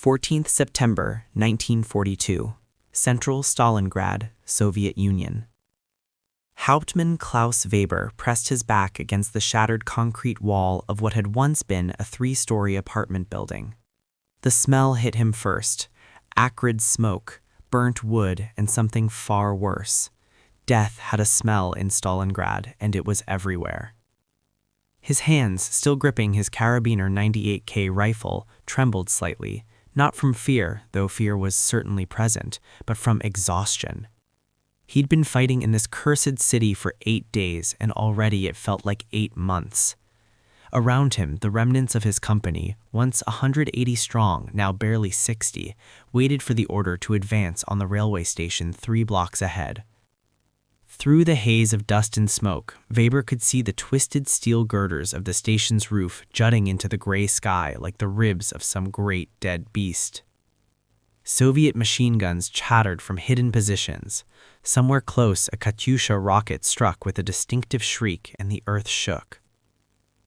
14th September 1942, Central Stalingrad, Soviet Union. Hauptmann Klaus Weber pressed his back against the shattered concrete wall of what had once been a 3-story apartment building. The smell hit him first: acrid smoke, burnt wood, and something far worse. Death had a smell in Stalingrad, and it was everywhere. His hands, still gripping his Carabiner 98K rifle, trembled slightly, not from fear, though fear was certainly present, but from exhaustion. He'd been fighting in this cursed city for 8 days, and already it felt like 8 months. Around him, the remnants of his company, once 180 strong, now barely 60, waited for the order to advance on the railway station 3 blocks ahead. Through the haze of dust and smoke, Weber could see the twisted steel girders of the station's roof jutting into the gray sky like the ribs of some great dead beast. Soviet machine guns chattered from hidden positions. Somewhere close, a Katyusha rocket struck with a distinctive shriek, and the earth shook.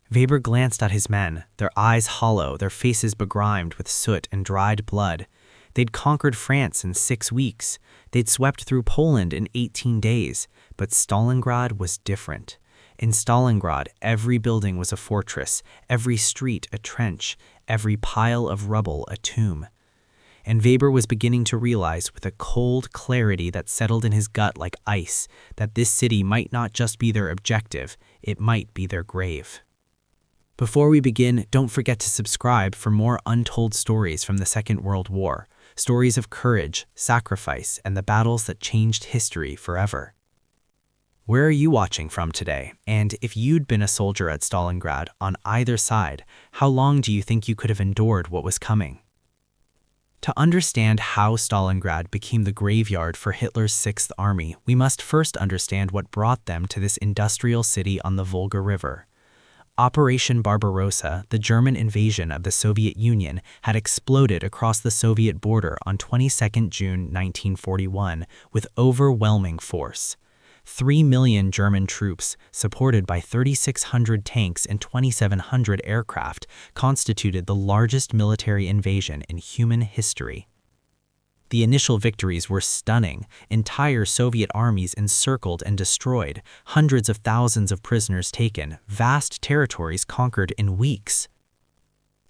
Weber glanced at his men, their eyes hollow, their faces begrimed with soot and dried blood. They'd conquered France in 6 weeks. They'd swept through Poland in 18 days. But Stalingrad was different. In Stalingrad, every building was a fortress, every street a trench, every pile of rubble a tomb. And Weber was beginning to realize, with a cold clarity that settled in his gut like ice, that this city might not just be their objective, it might be their grave. Before we begin, don't forget to subscribe for more untold stories from the Second World War, stories of courage, sacrifice, and the battles that changed history forever. Where are you watching from today? And if you'd been a soldier at Stalingrad on either side, how long do you think you could have endured what was coming? To understand how Stalingrad became the graveyard for Hitler's Sixth Army, we must first understand what brought them to this industrial city on the Volga River. Operation Barbarossa, the German invasion of the Soviet Union, had exploded across the Soviet border on 22 June 1941 with overwhelming force. 3 million German troops, supported by 3,600 tanks and 2,700 aircraft, constituted the largest military invasion in human history. The initial victories were stunning. Entire Soviet armies encircled and destroyed, hundreds of thousands of prisoners taken, vast territories conquered in weeks.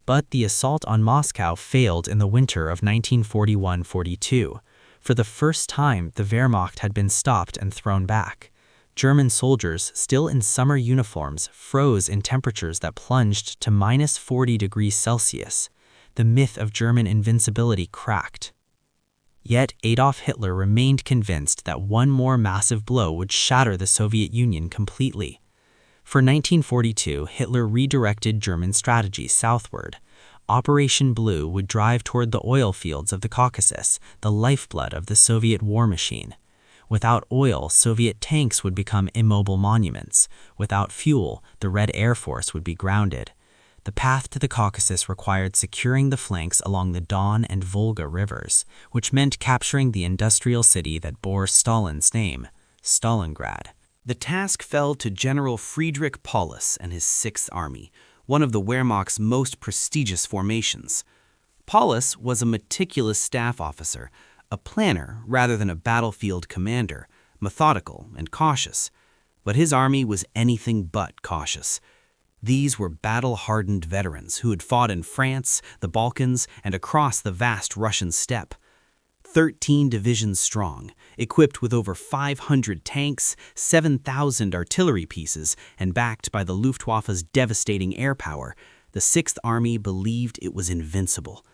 But the assault on Moscow failed in the winter of 1941-42. For the first time, the Wehrmacht had been stopped and thrown back. German soldiers, still in summer uniforms, froze in temperatures that plunged to minus 40 degrees Celsius. The myth of German invincibility cracked. Yet Adolf Hitler remained convinced that one more massive blow would shatter the Soviet Union completely. For 1942, Hitler redirected German strategy southward. Operation Blue would drive toward the oil fields of the Caucasus, the lifeblood of the Soviet war machine. Without oil, Soviet tanks would become immobile monuments. Without fuel, the Red Air Force would be grounded. The path to the Caucasus required securing the flanks along the Don and Volga rivers, which meant capturing the industrial city that bore Stalin's name, Stalingrad. The task fell to General Friedrich Paulus and his Sixth Army, one of the Wehrmacht's most prestigious formations. Paulus was a meticulous staff officer, a planner rather than a battlefield commander, methodical and cautious. But his army was anything but cautious. These were battle-hardened veterans who had fought in France, the Balkans, and across the vast Russian steppe. 13 divisions strong, equipped with over 500 tanks, 7,000 artillery pieces, and backed by the Luftwaffe's devastating air power, the Sixth Army believed it was invincible.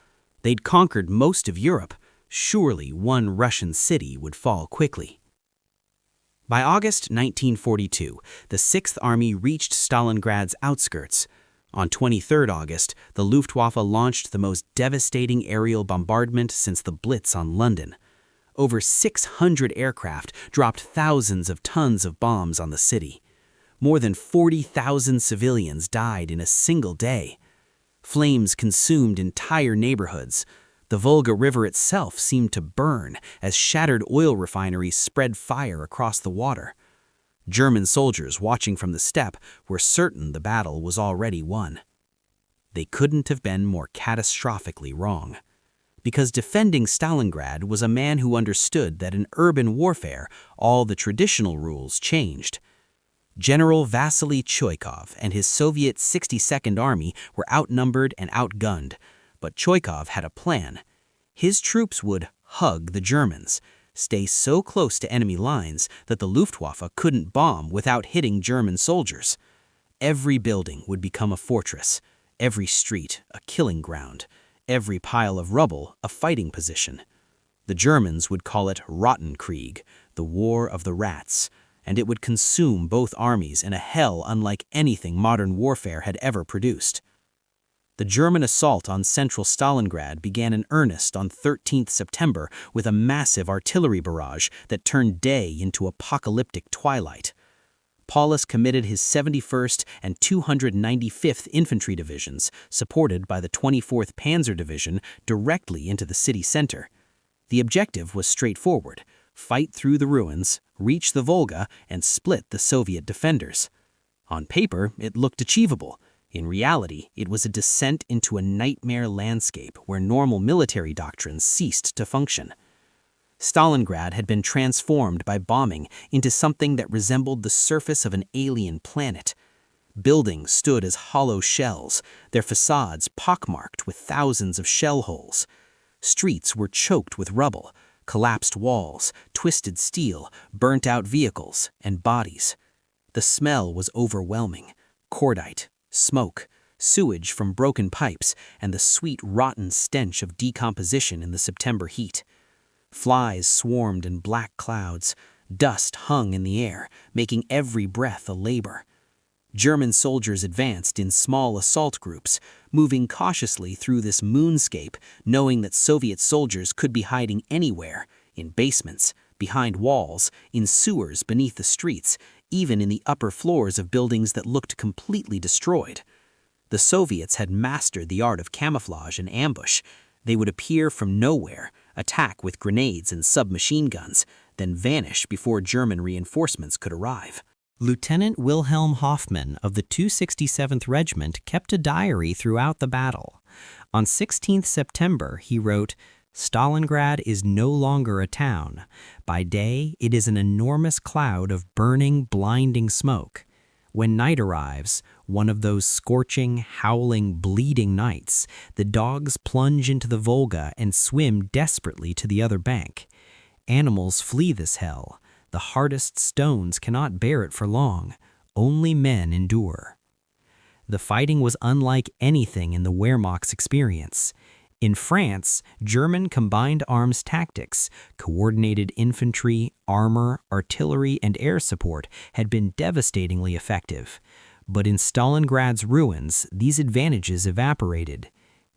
They'd conquered most of Europe. Surely one Russian city would fall quickly. By August 1942, the Sixth Army reached Stalingrad's outskirts. On 23 August, the Luftwaffe launched the most devastating aerial bombardment since the Blitz on London. Over 600 aircraft dropped thousands of tons of bombs on the city. More than 40,000 civilians died in a single day. Flames consumed entire neighborhoods. The Volga River itself seemed to burn as shattered oil refineries spread fire across the water. German soldiers watching from the steppe were certain the battle was already won. They couldn't have been more catastrophically wrong. Because defending Stalingrad was a man who understood that in urban warfare, all the traditional rules changed. General Vasily Choykov and his Soviet 62nd Army were outnumbered and outgunned, but Choykov had a plan. His troops would hug the Germans, stay so close to enemy lines that the Luftwaffe couldn't bomb without hitting German soldiers. Every building would become a fortress, every street a killing ground, every pile of rubble a fighting position. The Germans would call it Rottenkrieg, the War of the Rats, and it would consume both armies in a hell unlike anything modern warfare had ever produced. The German assault on central Stalingrad began in earnest on 13th September with a massive artillery barrage that turned day into apocalyptic twilight. Paulus committed his 71st and 295th Infantry Divisions, supported by the 24th Panzer Division, directly into the city center. The objective was straightforward: fight through the ruins, reach the Volga, and split the Soviet defenders. On paper, it looked achievable. In reality, it was a descent into a nightmare landscape where normal military doctrines ceased to function. Stalingrad had been transformed by bombing into something that resembled the surface of an alien planet. Buildings stood as hollow shells, their facades pockmarked with thousands of shell holes. Streets were choked with rubble, collapsed walls, twisted steel, burnt-out vehicles, and bodies. The smell was overwhelming: cordite, smoke, sewage from broken pipes, and the sweet, rotten stench of decomposition in the September heat. Flies swarmed in black clouds. Dust hung in the air, making every breath a labor. German soldiers advanced in small assault groups, moving cautiously through this moonscape, knowing that Soviet soldiers could be hiding anywhere: in basements, behind walls, in sewers beneath the streets, even in the upper floors of buildings that looked completely destroyed. The Soviets had mastered the art of camouflage and ambush. They would appear from nowhere, attack with grenades and submachine guns, then vanish before German reinforcements could arrive. Lieutenant Wilhelm Hoffmann of the 267th Regiment kept a diary throughout the battle. On 16th September, he wrote, "Stalingrad is no longer a town. By day, it is an enormous cloud of burning, blinding smoke. When night arrives, one of those scorching, howling, bleeding nights, the dogs plunge into the Volga and swim desperately to the other bank. Animals flee this hell. The hardest stones cannot bear it for long. Only men endure." The fighting was unlike anything in the Wehrmacht's experience. In France, German combined arms tactics, coordinated infantry, armor, artillery, and air support had been devastatingly effective. But in Stalingrad's ruins, these advantages evaporated.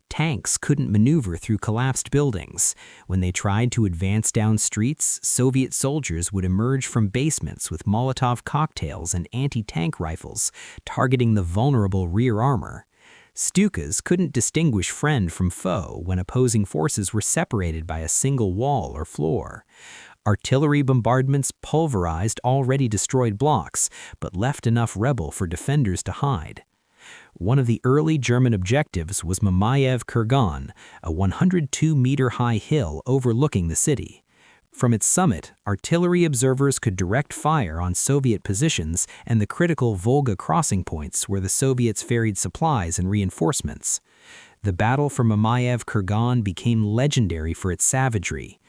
Tanks couldn't maneuver through collapsed buildings. When they tried to advance down streets, Soviet soldiers would emerge from basements with Molotov cocktails and anti-tank rifles, targeting the vulnerable rear armor. Stukas couldn't distinguish friend from foe when opposing forces were separated by a single wall or floor. Artillery bombardments pulverized already destroyed blocks, but left enough rebel for defenders to hide. One of the early German objectives was Mamayev Kurgan, a 102-meter-high hill overlooking the city. From its summit, artillery observers could direct fire on Soviet positions and the critical Volga crossing points where the Soviets ferried supplies and reinforcements. The battle for Mamayev Kurgan became legendary for its savagery.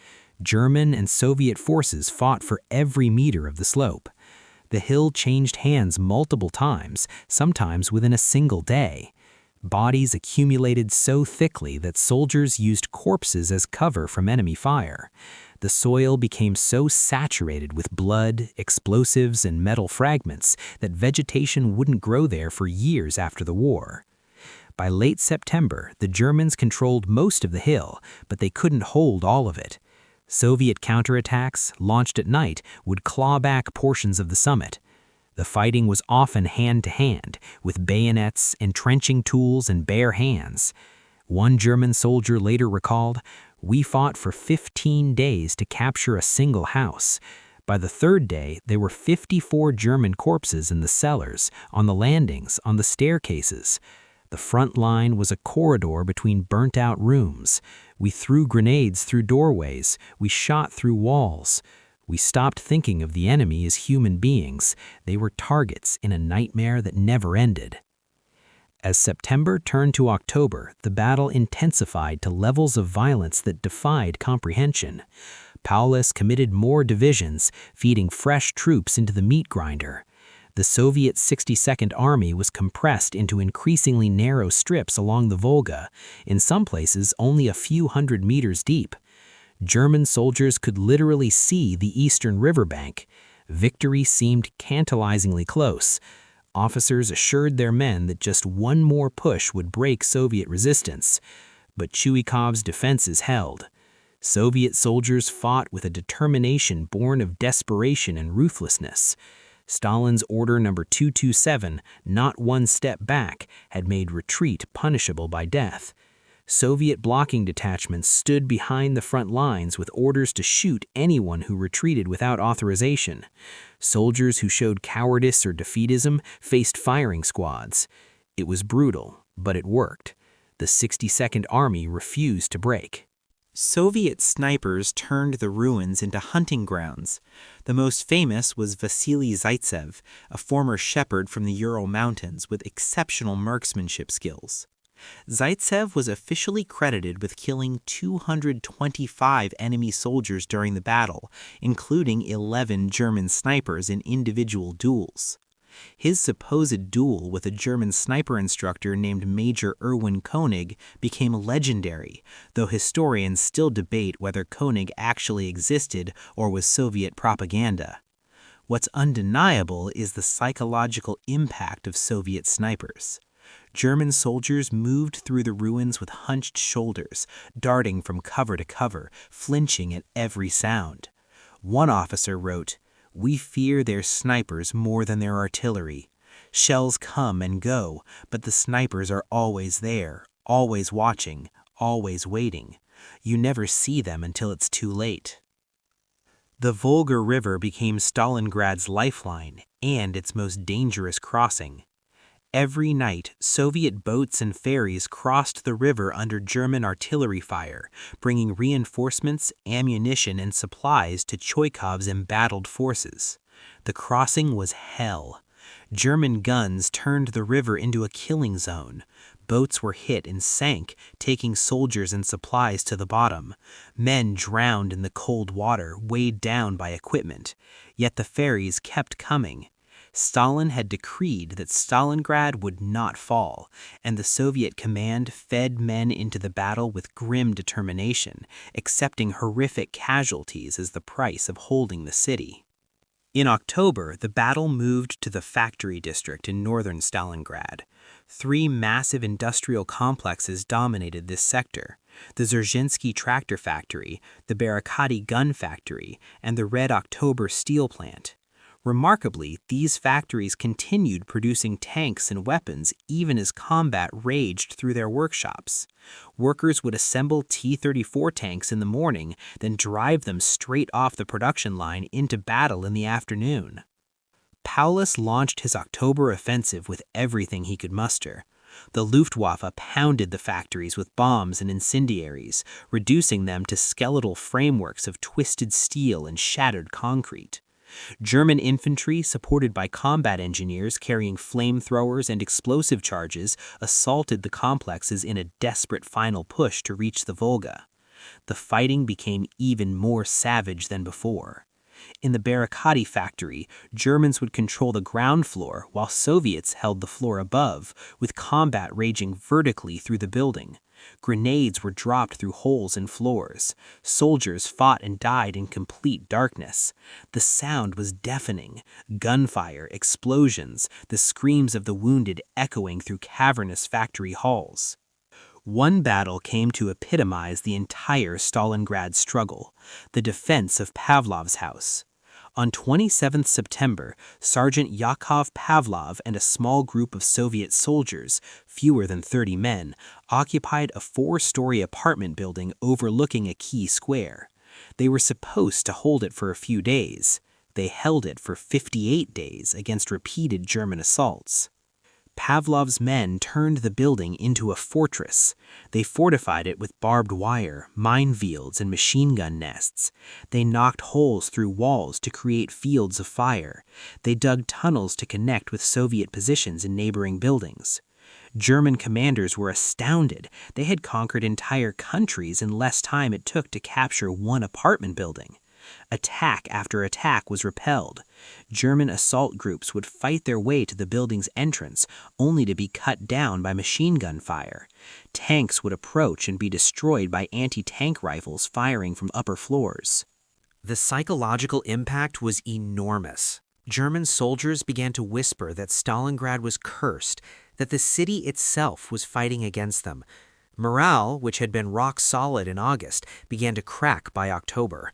German and Soviet forces fought for every meter of the slope. The hill changed hands multiple times, sometimes within a single day. Bodies accumulated so thickly that soldiers used corpses as cover from enemy fire. The soil became so saturated with blood, explosives, and metal fragments that vegetation wouldn't grow there for years after the war. By late September, the Germans controlled most of the hill, but they couldn't hold all of it. Soviet counterattacks, launched at night, would claw back portions of the summit. The fighting was often hand-to-hand, with bayonets, entrenching tools, and bare hands. One German soldier later recalled, "We fought for 15 days to capture a single house. By the third day, there were 54 German corpses in the cellars, on the landings, on the staircases. The front line was a corridor between burnt-out rooms. We threw grenades through doorways. We shot through walls. We stopped thinking of the enemy as human beings. They were targets in a nightmare that never ended. As September turned to October, the battle intensified to levels of violence that defied comprehension. Paulus committed more divisions, feeding fresh troops into the meat grinder. The Soviet 62nd Army was compressed into increasingly narrow strips along the Volga, in some places only a few hundred meters deep. German soldiers could literally see the eastern riverbank. Victory seemed tantalizingly close. Officers assured their men that just one more push would break Soviet resistance. But Chuikov's defenses held. Soviet soldiers fought with a determination born of desperation and ruthlessness. Stalin's Order No. 227, not one step back, had made retreat punishable by death. Soviet blocking detachments stood behind the front lines with orders to shoot anyone who retreated without authorization. Soldiers who showed cowardice or defeatism faced firing squads. It was brutal, but it worked. The 62nd Army refused to break. Soviet snipers turned the ruins into hunting grounds. The most famous was Vasily Zaitsev, a former shepherd from the Ural Mountains with exceptional marksmanship skills. Zaitsev was officially credited with killing 225 enemy soldiers during the battle, including 11 German snipers in individual duels. His supposed duel with a German sniper instructor named Major Erwin Koenig became legendary, though historians still debate whether Koenig actually existed or was Soviet propaganda. What's undeniable is the psychological impact of Soviet snipers. German soldiers moved through the ruins with hunched shoulders, darting from cover to cover, flinching at every sound. One officer wrote, "We fear their snipers more than their artillery. Shells come and go, but the snipers are always there, always watching, always waiting. You never see them until it's too late." The Volga River became Stalingrad's lifeline and its most dangerous crossing. Every night, Soviet boats and ferries crossed the river under German artillery fire, bringing reinforcements, ammunition, and supplies to Chuikov's embattled forces. The crossing was hell. German guns turned the river into a killing zone. Boats were hit and sank, taking soldiers and supplies to the bottom. Men drowned in the cold water, weighed down by equipment. Yet the ferries kept coming. Stalin had decreed that Stalingrad would not fall, and the Soviet command fed men into the battle with grim determination, accepting horrific casualties as the price of holding the city. In October, the battle moved to the factory district in northern Stalingrad. 3 massive industrial complexes dominated this sector: the Dzerzhinsky tractor factory, the Barakati gun factory, and the Red October steel plant. Remarkably, these factories continued producing tanks and weapons even as combat raged through their workshops. Workers would assemble T-34 tanks in the morning, then drive them straight off the production line into battle in the afternoon. Paulus launched his October offensive with everything he could muster. The Luftwaffe pounded the factories with bombs and incendiaries, reducing them to skeletal frameworks of twisted steel and shattered concrete. German infantry, supported by combat engineers carrying flamethrowers and explosive charges, assaulted the complexes in a desperate final push to reach the Volga. The fighting became even more savage than before. In the Barakati factory, Germans would control the ground floor while Soviets held the floor above, with combat raging vertically through the building. Grenades were dropped through holes in floors. Soldiers fought and died in complete darkness. The sound was deafening: gunfire, explosions, the screams of the wounded echoing through cavernous factory halls. One battle came to epitomize the entire Stalingrad struggle: the defense of Pavlov's house. On 27 September, Sergeant Yakov Pavlov and a small group of Soviet soldiers, fewer than 30 men, occupied a 4-story apartment building overlooking a key square. They were supposed to hold it for a few days. They held it for 58 days against repeated German assaults. Pavlov's men turned the building into a fortress. They fortified it with barbed wire, minefields, and machine gun nests. They knocked holes through walls to create fields of fire. They dug tunnels to connect with Soviet positions in neighboring buildings. German commanders were astounded. They had conquered entire countries in less time it took to capture one apartment building. Attack after attack was repelled. German assault groups would fight their way to the building's entrance, only to be cut down by machine gun fire. Tanks would approach and be destroyed by anti-tank rifles firing from upper floors. The psychological impact was enormous. German soldiers began to whisper that Stalingrad was cursed, that the city itself was fighting against them. Morale, which had been rock solid in August, began to crack by October.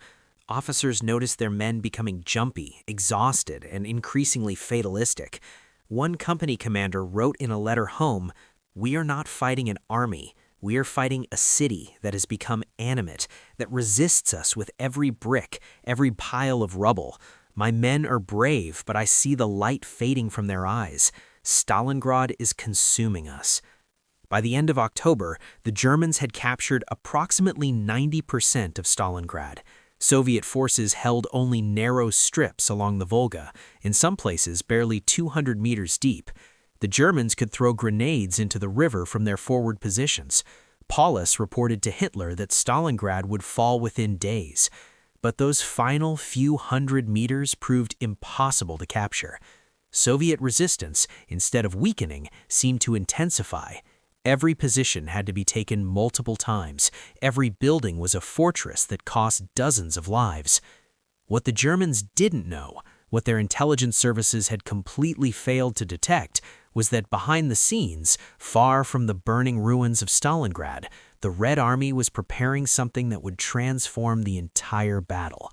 Officers noticed their men becoming jumpy, exhausted, and increasingly fatalistic. One company commander wrote in a letter home, "We are not fighting an army. We are fighting a city that has become animate, that resists us with every brick, every pile of rubble. My men are brave, but I see the light fading from their eyes. Stalingrad is consuming us." By the end of October, the Germans had captured approximately 90% of Stalingrad. Soviet forces held only narrow strips along the Volga, in some places barely 200 meters deep. The Germans could throw grenades into the river from their forward positions. Paulus reported to Hitler that Stalingrad would fall within days. But those final few hundred meters proved impossible to capture. Soviet resistance, instead of weakening, seemed to intensify. Every position had to be taken multiple times. Every building was a fortress that cost dozens of lives. What the Germans didn't know, what their intelligence services had completely failed to detect, was that behind the scenes, far from the burning ruins of Stalingrad, the Red Army was preparing something that would transform the entire battle.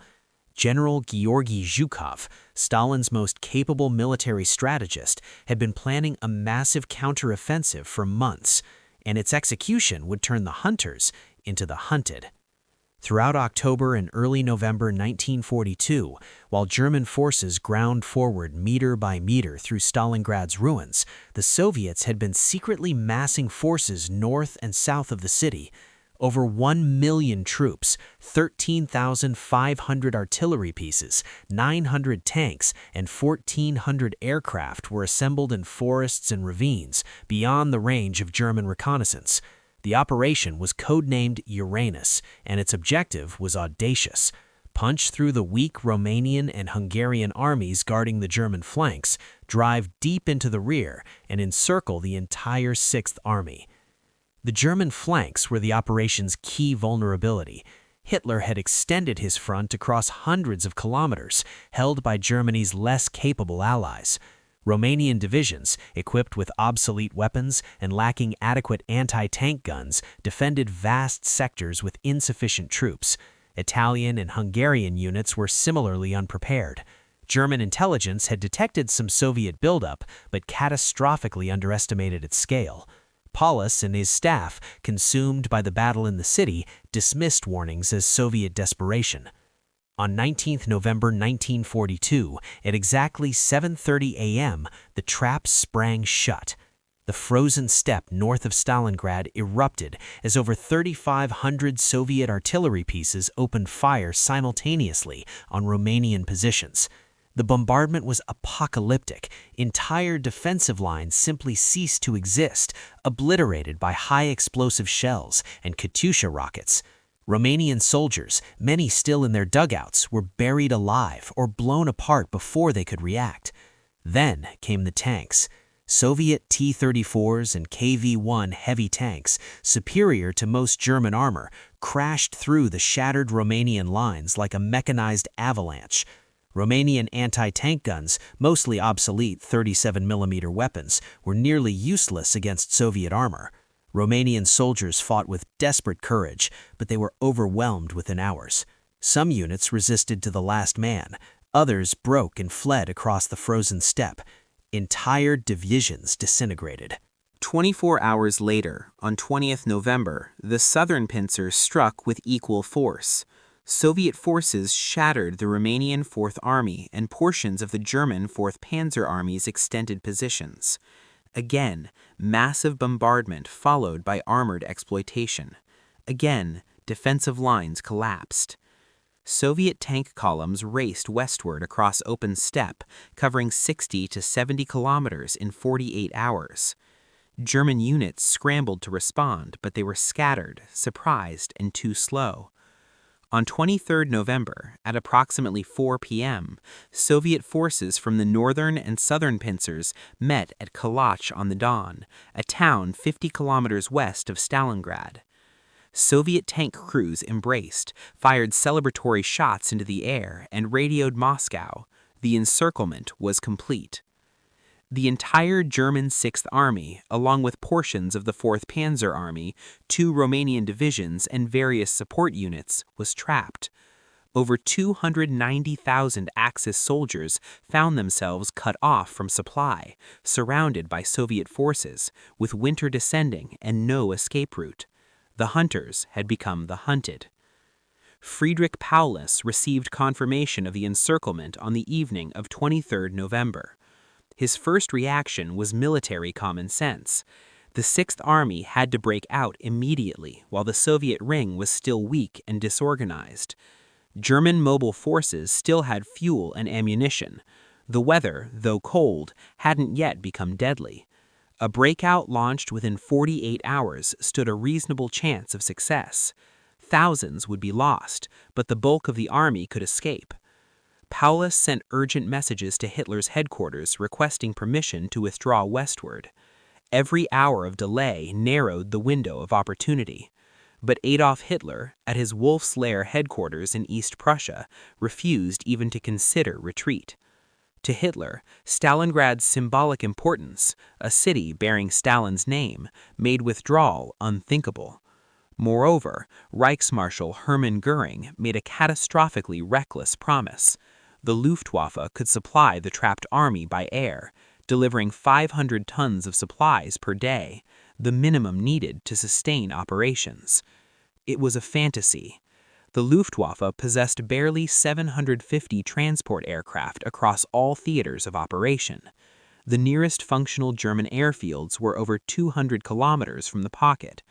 General Georgy Zhukov, Stalin's most capable military strategist, had been planning a massive counteroffensive for months, and its execution would turn the hunters into the hunted. Throughout October and early November 1942, while German forces ground forward meter by meter through Stalingrad's ruins, the Soviets had been secretly massing forces north and south of the city. Over 1 million troops, 13,500 artillery pieces, 900 tanks, and 1,400 aircraft were assembled in forests and ravines beyond the range of German reconnaissance. The operation was codenamed Uranus, and its objective was audacious: punch through the weak Romanian and Hungarian armies guarding the German flanks, drive deep into the rear, and encircle the entire Sixth Army. The German flanks were the operation's key vulnerability. Hitler had extended his front across hundreds of kilometers, held by Germany's less capable allies. Romanian divisions, equipped with obsolete weapons and lacking adequate anti-tank guns, defended vast sectors with insufficient troops. Italian and Hungarian units were similarly unprepared. German intelligence had detected some Soviet buildup, but catastrophically underestimated its scale. Paulus and his staff, consumed by the battle in the city, dismissed warnings as Soviet desperation. On 19 November 1942, at exactly 7:30 a.m., the trap sprang shut. The frozen steppe north of Stalingrad erupted as over 3,500 Soviet artillery pieces opened fire simultaneously on Romanian positions. The bombardment was apocalyptic. Entire defensive lines simply ceased to exist, obliterated by high-explosive shells and Katyusha rockets. Romanian soldiers, many still in their dugouts, were buried alive or blown apart before they could react. Then came the tanks. Soviet T-34s and KV-1 heavy tanks, superior to most German armor, crashed through the shattered Romanian lines like a mechanized avalanche. Romanian anti-tank guns, mostly obsolete 37mm weapons, were nearly useless against Soviet armor. Romanian soldiers fought with desperate courage, but they were overwhelmed within hours. Some units resisted to the last man. Others broke and fled across the frozen steppe. Entire divisions disintegrated. 24 hours later, on 20th November, the southern pincers struck with equal force. Soviet forces shattered the Romanian Fourth Army and portions of the German Fourth Panzer Army's extended positions. Again, massive bombardment followed by armored exploitation. Again, defensive lines collapsed. Soviet tank columns raced westward across open steppe, covering 60 to 70 kilometers in 48 hours. German units scrambled to respond, but they were scattered, surprised, and too slow. On 23 November, at approximately 4 p.m., Soviet forces from the northern and southern pincers met at Kalach on the Don, a town 50 kilometers west of Stalingrad. Soviet tank crews embraced, fired celebratory shots into the air, and radioed Moscow. The encirclement was complete. The entire German Sixth Army, along with portions of the 4th Panzer Army, 2 Romanian divisions, and various support units, was trapped. Over 290,000 Axis soldiers found themselves cut off from supply, surrounded by Soviet forces, with winter descending and no escape route. The hunters had become the hunted. Friedrich Paulus received confirmation of the encirclement on the evening of 23 November. His first reaction was military common sense. The Sixth Army had to break out immediately while the Soviet ring was still weak and disorganized. German mobile forces still had fuel and ammunition. The weather, though cold, hadn't yet become deadly. A breakout launched within 48 hours stood a reasonable chance of success. Thousands would be lost, but the bulk of the army could escape. Paulus sent urgent messages to Hitler's headquarters requesting permission to withdraw westward. Every hour of delay narrowed the window of opportunity. But Adolf Hitler, at his Wolf's Lair headquarters in East Prussia, refused even to consider retreat. To Hitler, Stalingrad's symbolic importance, a city bearing Stalin's name, made withdrawal unthinkable. Moreover, Reichsmarschall Hermann Göring made a catastrophically reckless promise. The Luftwaffe could supply the trapped army by air, delivering 500 tons of supplies per day, the minimum needed to sustain operations. It was a fantasy. The Luftwaffe possessed barely 750 transport aircraft across all theaters of operation. The nearest functional German airfields were over 200 kilometers from the pocket.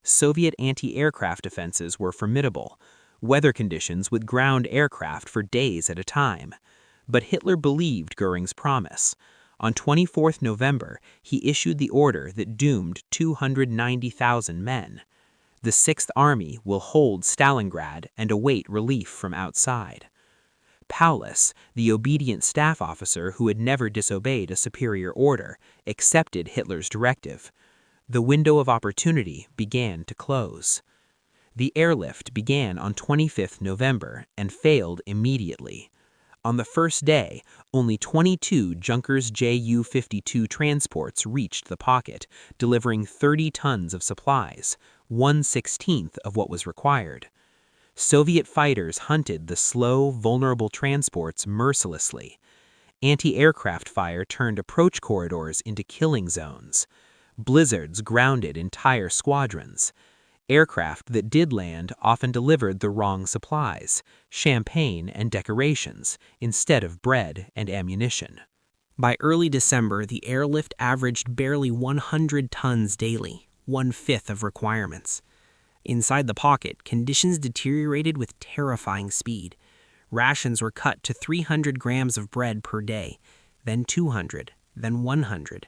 Soviet anti-aircraft defenses were formidable. Weather conditions would ground aircraft for days at a time. But Hitler believed Göring's promise. On 24 November, he issued the order that doomed 290,000 men. The Sixth Army will hold Stalingrad and await relief from outside. Paulus, the obedient staff officer who had never disobeyed a superior order, accepted Hitler's directive. The window of opportunity began to close. The airlift began on 25 November and failed immediately. On the first day, only 22 Junkers Ju-52 transports reached the pocket, delivering 30 tons of supplies, 1/16 of what was required. Soviet fighters hunted the slow, vulnerable transports mercilessly. Anti-aircraft fire turned approach corridors into killing zones. Blizzards grounded entire squadrons. Aircraft that did land often delivered the wrong supplies, champagne and decorations, instead of bread and ammunition. By early December, the airlift averaged barely 100 tons daily, 1/5 of requirements. Inside the pocket, conditions deteriorated with terrifying speed. Rations were cut to 300 grams of bread per day, then 200, then 100.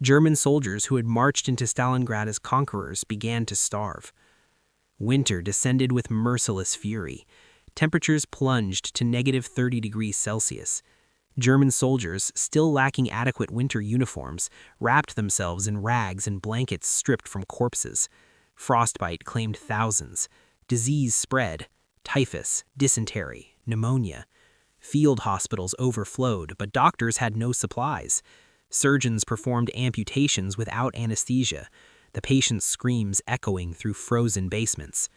German soldiers who had marched into Stalingrad as conquerors began to starve. Winter descended with merciless fury. Temperatures plunged to -30 degrees Celsius. German soldiers, still lacking adequate winter uniforms, wrapped themselves in rags and blankets stripped from corpses. Frostbite claimed thousands. Disease spread: typhus, dysentery, pneumonia. Field hospitals overflowed, but doctors had no supplies. Surgeons performed amputations without anesthesia, the patients' screams echoing through frozen basements.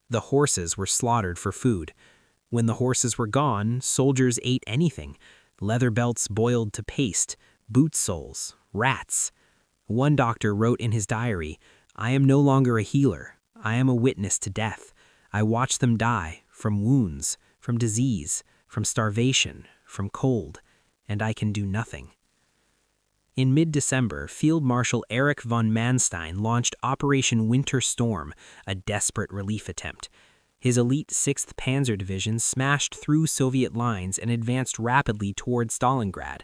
The horses were slaughtered for food. When the horses were gone, soldiers ate anything: leather belts boiled to paste, boot soles, rats. One doctor wrote in his diary, "I am no longer a healer. I am a witness to death. I watch them die, from wounds, from disease, from starvation, from cold, and I can do nothing." In mid-December, Field Marshal Erich von Manstein launched Operation Winter Storm, a desperate relief attempt. His elite 6th Panzer Division smashed through Soviet lines and advanced rapidly toward Stalingrad.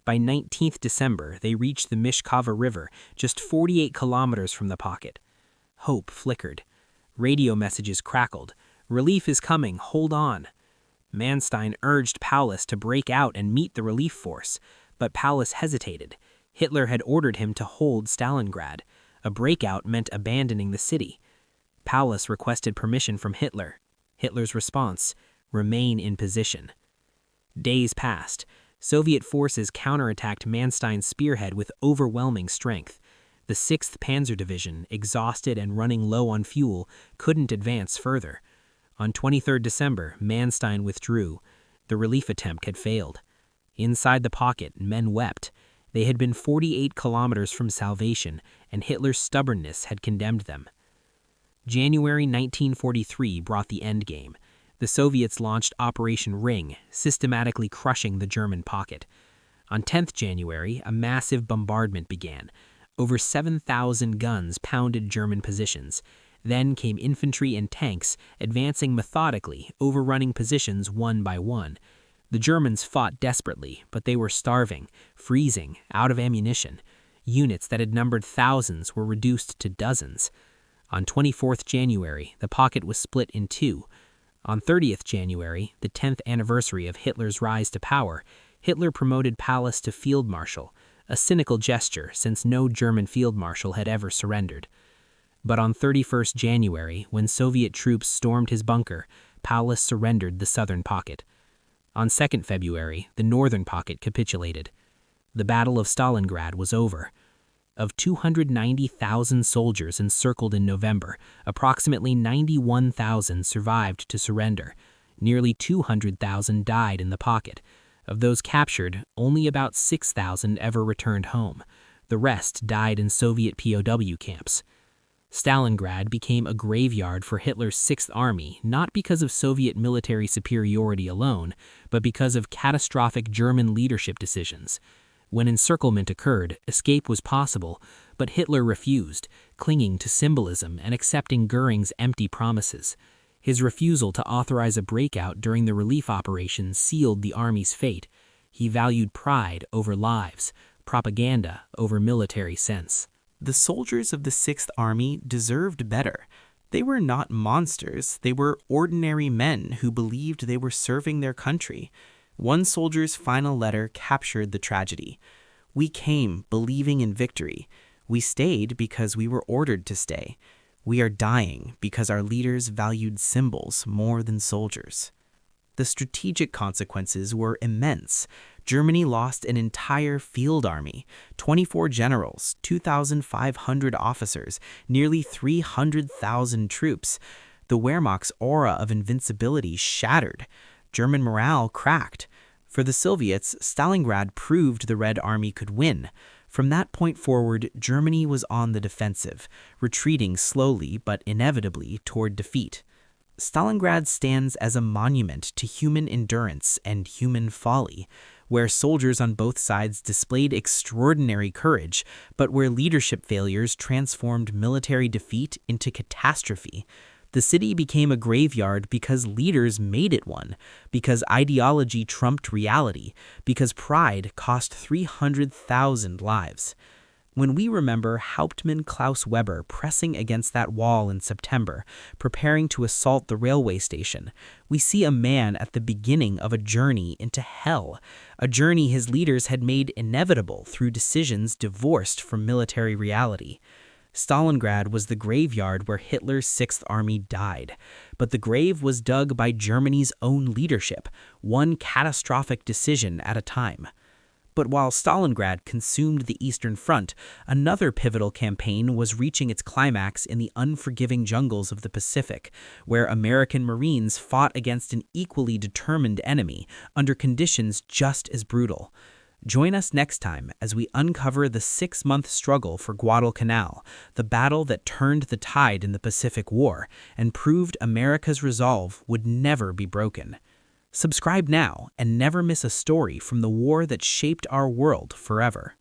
By 19th December, they reached the Mishkova River, just 48 kilometers from the pocket. Hope flickered. Radio messages crackled. "Relief is coming, hold on." Manstein urged Paulus to break out and meet the relief force, but Paulus hesitated. Hitler had ordered him to hold Stalingrad. A breakout meant abandoning the city. Paulus requested permission from Hitler. Hitler's response: remain in position. Days passed. Soviet forces counterattacked Manstein's spearhead with overwhelming strength. The 6th Panzer Division, exhausted and running low on fuel, couldn't advance further. On 23 December, Manstein withdrew. The relief attempt had failed. Inside the pocket, men wept. They had been 48 kilometers from salvation, and Hitler's stubbornness had condemned them. January 1943 brought the endgame. The Soviets launched Operation Ring, systematically crushing the German pocket. On 10th January, a massive bombardment began. Over 7,000 guns pounded German positions. Then came infantry and tanks, advancing methodically, overrunning positions one by one. The Germans fought desperately, but they were starving, freezing, out of ammunition. Units that had numbered thousands were reduced to dozens. On 24th January, the pocket was split in two. On 30th January, the 10th anniversary of Hitler's rise to power, Hitler promoted Paulus to field marshal, a cynical gesture since no German field marshal had ever surrendered. But on 31st January, when Soviet troops stormed his bunker, Paulus surrendered the southern pocket. On 2nd February, the northern pocket capitulated. The Battle of Stalingrad was over. Of 290,000 soldiers encircled in November, approximately 91,000 survived to surrender. Nearly 200,000 died in the pocket. Of those captured, only about 6,000 ever returned home. The rest died in Soviet POW camps. Stalingrad became a graveyard for Hitler's Sixth Army, not because of Soviet military superiority alone, but because of catastrophic German leadership decisions. When encirclement occurred, escape was possible, but Hitler refused, clinging to symbolism and accepting Göring's empty promises. His refusal to authorize a breakout during the relief operation sealed the army's fate. He valued pride over lives, propaganda over military sense. The soldiers of the Sixth Army deserved better. They were not monsters, they were ordinary men who believed they were serving their country. One soldier's final letter captured the tragedy. "We came believing in victory. We stayed because we were ordered to stay. We are dying because our leaders valued symbols more than soldiers." The strategic consequences were immense. Germany lost an entire field army, 24 generals, 2,500 officers, nearly 300,000 troops. The Wehrmacht's aura of invincibility shattered. German morale cracked. For the Soviets, Stalingrad proved the Red Army could win. From that point forward, Germany was on the defensive, retreating slowly but inevitably toward defeat. Stalingrad stands as a monument to human endurance and human folly, where soldiers on both sides displayed extraordinary courage, but where leadership failures transformed military defeat into catastrophe. The city became a graveyard because leaders made it one, because ideology trumped reality, because pride cost 300,000 lives. When we remember Hauptmann Klaus Weber pressing against that wall in September, preparing to assault the railway station, we see a man at the beginning of a journey into hell, a journey his leaders had made inevitable through decisions divorced from military reality. Stalingrad was the graveyard where Hitler's Sixth Army died, but the grave was dug by Germany's own leadership, one catastrophic decision at a time. But while Stalingrad consumed the Eastern Front, another pivotal campaign was reaching its climax in the unforgiving jungles of the Pacific, where American Marines fought against an equally determined enemy under conditions just as brutal. Join us next time as we uncover the 6-month struggle for Guadalcanal, the battle that turned the tide in the Pacific War and proved America's resolve would never be broken. Subscribe now and never miss a story from the war that shaped our world forever.